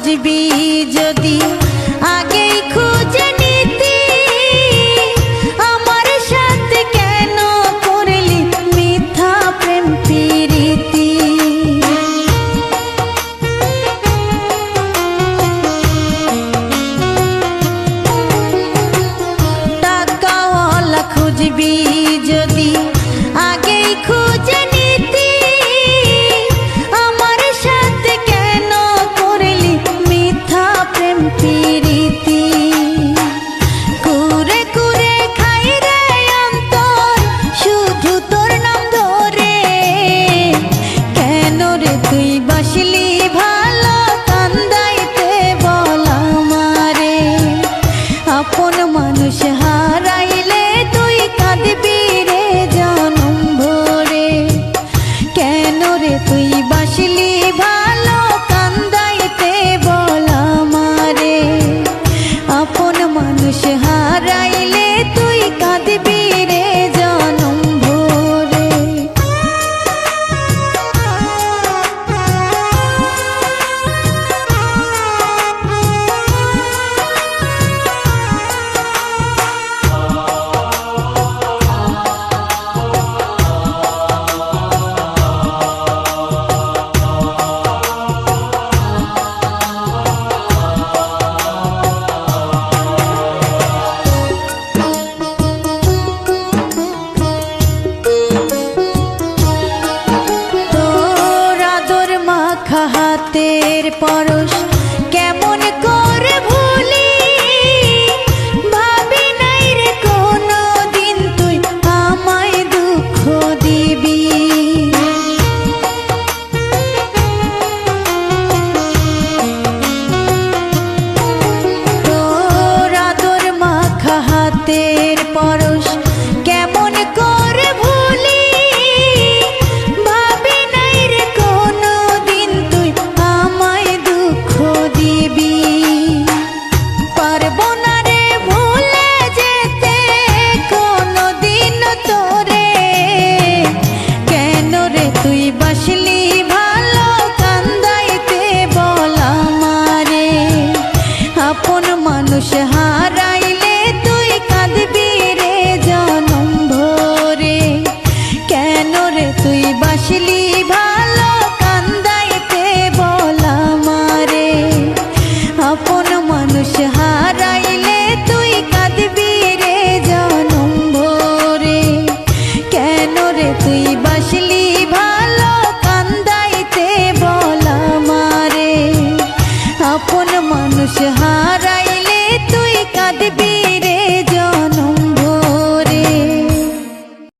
খুঁজবি যদি আগেই খুঁজে নিতি, আমার সাথে কেন করলি মিথ্যা প্রেম প্রীতি। টাকাওয়ালা খুঁজবি যদি আগেই খুঁজে নিতি, আমার সাথে কেন করলি মিথ্যা প্রেম প্রীতি। কুরে কুরে খাই রে অন্তর শুধু তোর নাম ধরে, কেন রে তুই বাসলি ভালো কান্দাইতে বল আমারে। আপন মানুষ হারাইলে তুই কাঁদবি রে জনম ভরে, কেন রে তুই বাসলি ভালো কান্দাইতে বল আমারে। আপন মানুষ হারাইলে তুই কাঁদবি রে জনম ভরে। হাতের পরশ কেমন করে ভুলি, ভাবি নাই রে কোনো দিন তুই আমায় দুঃখ দিবি। তোর আদর মাখা হাতের পরশ কেমন করে ভুলি, ভাবি নাই রে কোনো দিন তুই আমায় দুঃখ দিবি। পারবো না রে ভুলে যেতে কোনো দিন তোরে, কেন রে তুই বাসলি ভালো কান্দাইতে বল আমারে। আপন মানুষ হারাইলে তুই কাঁদবি রে জনম ভরে, কেন রে তুই বাসলি ভালো কান্দাইতে বল আমারে। আপন মানুষ হারাইলে তুই কাঁদবি রে জনম ভরে, কেন রে তুই বাসলি ভালো কান্দাইতে বল আমারে। আপন মানুষ হারাইলে তুই কাঁদবি